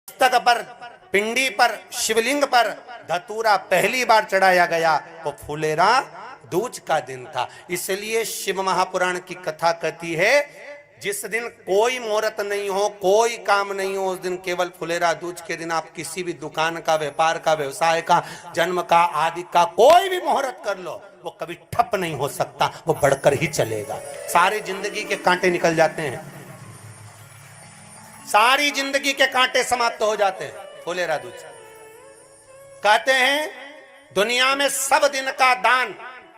मस्तक पर, पिंडी पर, शिवलिंग पर धतूरा पहली बार चढ़ाया गया वो फुलेरा दूज का दिन था। इसलिए शिव महापुराण की कथा कहती है जिस दिन कोई मुहूर्त नहीं हो, कोई काम नहीं हो, उस दिन केवल फुलेरा दूज के दिन आप किसी भी दुकान का, व्यापार का, व्यवसाय का, जन्म का, आदि का कोई भी मुहूर्त कर लो, वो कभी ठप नहीं हो सकता, वो बढ़कर ही चलेगा। सारी जिंदगी के कांटे निकल जाते हैं, सारी जिंदगी के कांटे समाप्त हो जाते हैं फुलेरा दूज। कहते हैं दुनिया में सब दिन का दान,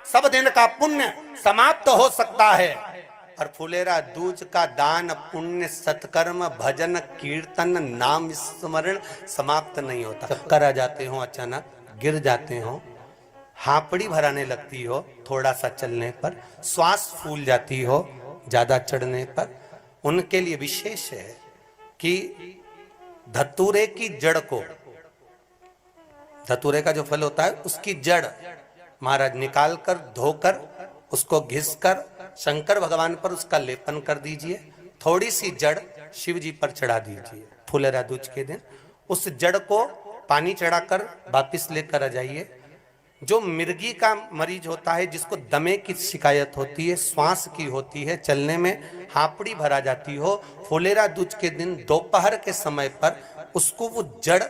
सब दिन का पुण्य समाप्त हो सकता है, और फुलेरा दूज का दान, पुण्य, सत्कर्म, भजन, कीर्तन, नाम स्मरण समाप्त नहीं होता। चक्कर आ जाते हो, अचानक गिर जाते हो, हापड़ी भराने लगती हो थोड़ा सा चलने पर, श्वास फूल जाती हो ज्यादा चढ़ने पर, उनके लिए विशेष है कि धतूरे की जड़ को, धतूरे का जो फल होता है उसकी जड़ महाराज निकाल कर, धोकर, उसको घिसकर शंकर भगवान पर उसका लेपन कर दीजिए। थोड़ी सी जड़ शिव जी पर चढ़ा दीजिए फुलेरा दूज के दिन। उस जड़ को पानी चढ़ाकर वापिस लेकर आ जाइए। जो मिर्गी का मरीज होता है, जिसको दमे की शिकायत होती है, श्वास की होती है, चलने में हापड़ी भरा जाती हो, फुलेरा दूज के दिन दोपहर के समय पर उसको वो जड़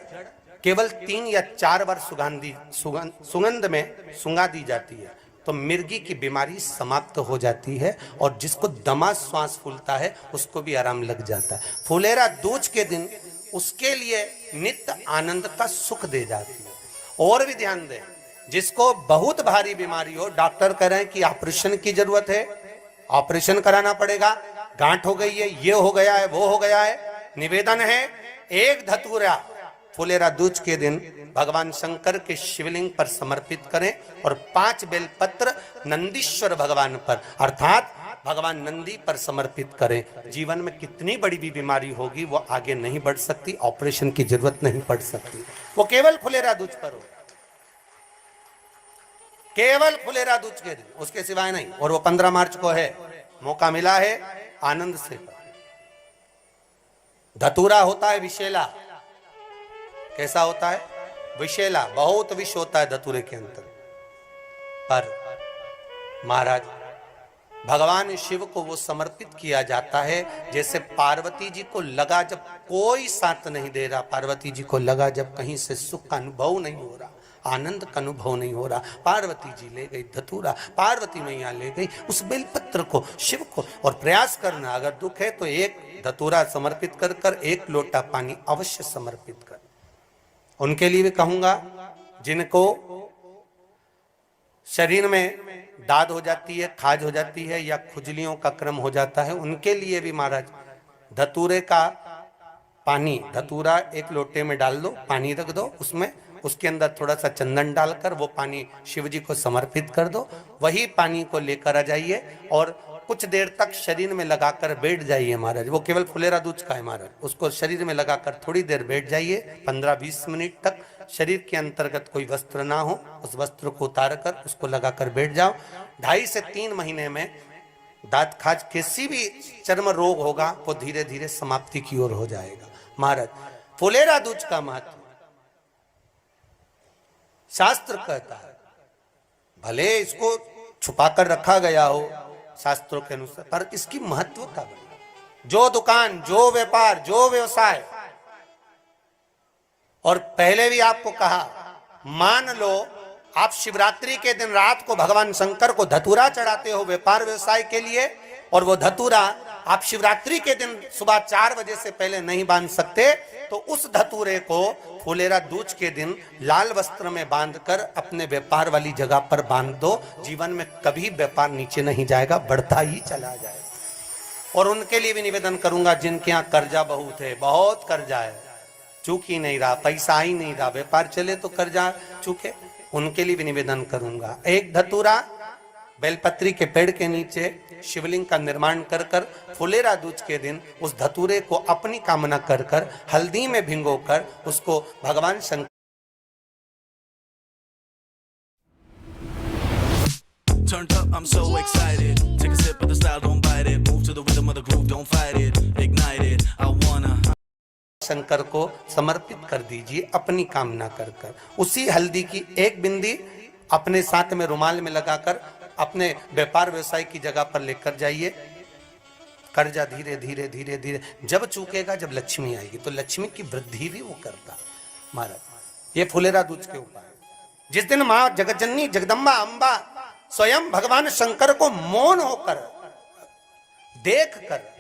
केवल 3 या 4 बार सुगंध में सुंगा दी जाती है, तो मिर्गी की बीमारी समाप्त हो जाती है, और जिसको दमा श्वास फूलता है उसको भी आराम लग जाता है। फुलेरा दूज के दिन उसके लिए नित्य आनंद का सुख दे जाती है। और भी ध्यान दें, जिसको बहुत भारी बीमारी हो, डॉक्टर कह रहे हैं कि ऑपरेशन की जरूरत है, ऑपरेशन कराना पड़ेगा, गांठ हो गई है, ये हो गया है, वो हो गया है, निवेदन है एक धतूरा फुलेरा दूज के दिन भगवान शंकर के शिवलिंग पर समर्पित करें, और 5 बेलपत्र नंदीश्वर भगवान पर अर्थात भगवान नंदी पर समर्पित करें। जीवन में कितनी बड़ी भी बीमारी होगी वो आगे नहीं बढ़ सकती, ऑपरेशन की जरूरत नहीं पड़ सकती, वो केवल फुलेरा दूज पर हो, केवल फुलेरा दूज के दिन, उसके सिवाय नहीं। और वो 15 मार्च को है, मौका मिला है, आनंद से। धतूरा होता है विषैला। कैसा होता है? विषैला, बहुत विष होता है धतूरे के अंदर। पर महाराज भगवान शिव को वो समर्पित किया जाता है जैसे पार्वती जी को लगा, जब कोई साथ नहीं दे रहा, पार्वती जी को लगा जब कहीं से सुख का अनुभव नहीं हो रहा, आनंद का अनुभव नहीं हो रहा, पार्वती जी ले गई धतूरा, पार्वती मैया ले गई उस बेलपत्र को शिव को। और प्रयास करना, अगर दुख है तो एक धतूरा समर्पित कर कर 1 लोटा पानी अवश्य समर्पित कर। उनके लिए भी कहूंगा जिनको शरीर में दाद हो जाती है, खाज हो जाती है, या खुजलियों का क्रम हो जाता है, उनके लिए भी महाराज धतूरे का पानी, धतूरा 1 लोटे में डाल दो, पानी रख दो उसमें, उसके अंदर थोड़ा सा चंदन डालकर वो पानी शिव जी को समर्पित कर दो। वही पानी को लेकर आ जाइए और कुछ देर तक शरीर में लगाकर बैठ जाइए महाराज। वो केवल फुलेरा दूज का है महाराज, उसको शरीर में लगाकर थोड़ी देर बैठ जाइए, 15-20 मिनट तक। शरीर के अंतर्गत कोई वस्त्र ना हो, उस वस्त्र को उतार कर उसको लगाकर बैठ जाओ। 2.5 से 3 महीने में दांत खाज, किसी भी चर्म रोग होगा वो धीरे धीरे समाप्ति की ओर हो जाएगा। महाराज फुलेरा दूज का महत्व शास्त्र कहता है, भले इसको छुपा कर रखा गया हो शास्त्रों के अनुसार, पर इसकी महत्व का बड़ी। जो दुकान, जो व्यापार, जो व्यवसाय, और पहले भी आपको कहा, मान लो आप शिवरात्रि के दिन रात को भगवान शंकर को धतूरा चढ़ाते हो व्यापार व्यवसाय के लिए, और वो धतूरा आप शिवरात्रि के दिन सुबह 4 बजे से पहले नहीं बांध सकते, तो उस धतूरे को फुलेरा दूज के दिन लाल वस्त्र में बांधकर अपने व्यापार वाली जगह पर बांध दो। जीवन में कभी व्यापार नीचे नहीं जाएगा, बढ़ता ही चला जाएगा। और उनके लिए भी निवेदन करूंगा जिनके यहाँ कर्जा बहुत है, बहुत कर्जा है, चूक ही नहीं रहा, पैसा ही नहीं रहा, व्यापार चले तो कर्जा चूके, उनके लिए भी निवेदन करूंगा, 1 धतूरा बेलपत्री के पेड़ के नीचे शिवलिंग का निर्माण कर कर फुलेरा दूज के दिन उस धतूरे को अपनी कामना कर कर हल्दी में भिंगोकर उसको भगवान Shankar Turned up, I'm so excited. Take a sip of the style, don't bite it. Move to the rhythm of the groove, don't fight it. Ignite it, I wanna Shankar को समर्पित कर दीजिए अपनी कामना कर कर। उसी हल्दी की एक बिंदी अपने साथ में रुमाल में लगाकर अपने व्यापार व्यवसाय की जगह पर लेकर जाइए। कर्जा धीरे धीरे धीरे धीरे जब चूकेगा, जब लक्ष्मी आएगी तो लक्ष्मी की वृद्धि भी वो करता। महाराज ये फुलेरा दूज के उपाय। जिस दिन मां जगतजननी जगदम्बा अंबा स्वयं भगवान शंकर को मौन होकर देख कर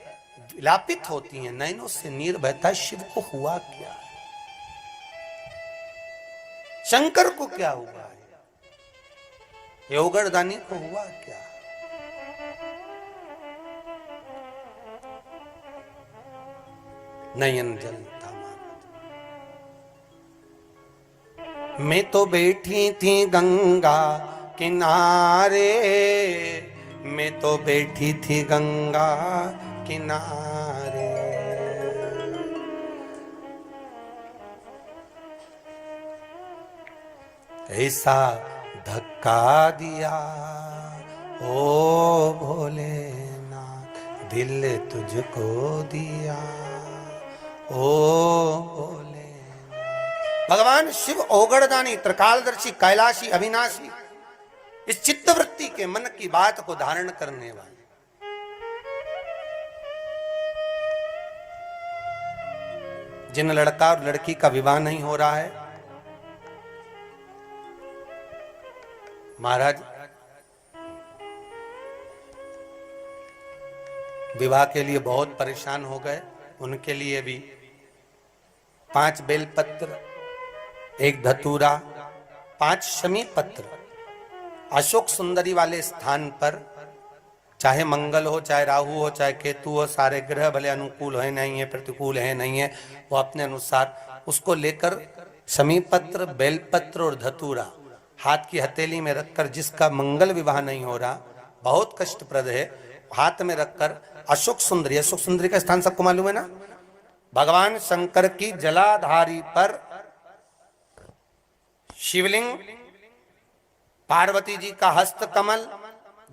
विलापित होती हैं, नैनों से नीर बहता, शिव को हुआ क्या, शंकर को क्या हुआ है, योगरदानी को हुआ क्या। नयन जलता मैं तो बैठी थी गंगा किनारे, मैं तो बैठी थी गंगा किनारे, ऐसा धक्का दिया ओ भोलेनाथ, दिल तुझको दिया ओ भोले। भगवान शिव ओगड़दानी, त्रिकालदर्शी, कैलाशी, अविनाशी, इस चित्तवृत्ति के मन की बात को धारण करने वाले। जिन लड़का और लड़की का विवाह नहीं हो रहा है, महाराज विवाह के लिए बहुत परेशान हो गए, उनके लिए भी 5 बेलपत्र, 1 धतूरा, 5 शमी पत्र अशोक सुंदरी वाले स्थान पर, चाहे मंगल हो, चाहे राहु हो, चाहे केतु हो, सारे ग्रह भले अनुकूल है नहीं है, प्रतिकूल है नहीं है, वो अपने अनुसार उसको लेकर शमी पत्र, बेलपत्र और धतूरा हाथ की हथेली में रखकर, जिसका मंगल विवाह नहीं हो रहा, बहुत कष्टप्रद है, हाथ में रखकर अशोक सुंदरी, अशोक सुंदरी का स्थान सबको मालूम है ना, भगवान शंकर की जलाधारी पर शिवलिंग, पार्वती जी का हस्त कमल,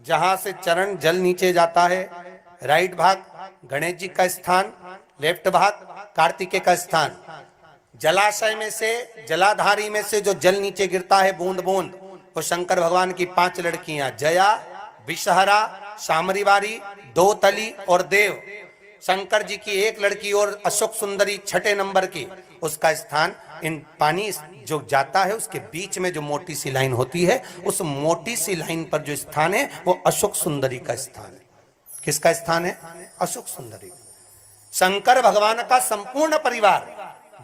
जहां से चरण जल नीचे जाता है, राइट भाग गणेश जी का स्थान, लेफ्ट भाग कार्तिकेय का स्थान। जलाशय में से, जलाधारी में से जो जल नीचे गिरता है बूंद बूंद, वो शंकर भगवान की 5 लड़कियां, जया, विषहरा, शामरीवारी, दोतली और देव। शंकर जी की 1 लड़की और अशोक सुंदरी 6ठे नंबर की, उसका स्थान, इन पानी जो जाता है उसके बीच में जो मोटी सी लाइन होती है, उस मोटी सी लाइन पर जो स्थान है वो अशोक सुंदरी का स्थान है। किसका स्थान है? अशोक सुंदरी। शंकर भगवान का संपूर्ण परिवार,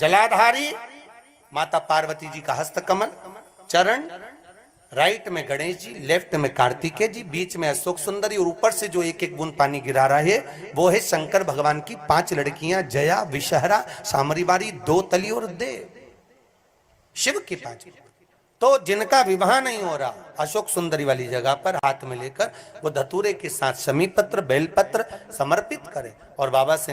जलाधारी माता पार्वती जी का हस्तकमल, चरण, राइट में गणेश जी, लेफ्ट में कार्तिकेय जी, बीच में अशोक सुंदरी, और ऊपर से जो 1-1 बूंद पानी गिरा रहा है वो है शंकर भगवान की 5 लड़कियां, जया, विषहरा, शामरीवारी, दोतली और देव। शिव की 5। तो जिनका विवाह नहीं हो रहा, अशोक सुंदरी वाली जगह पर हाथ में लेकर वो धतूरे के साथ शमी पत्र, बेलपत्र समर्पित करें और बाबा से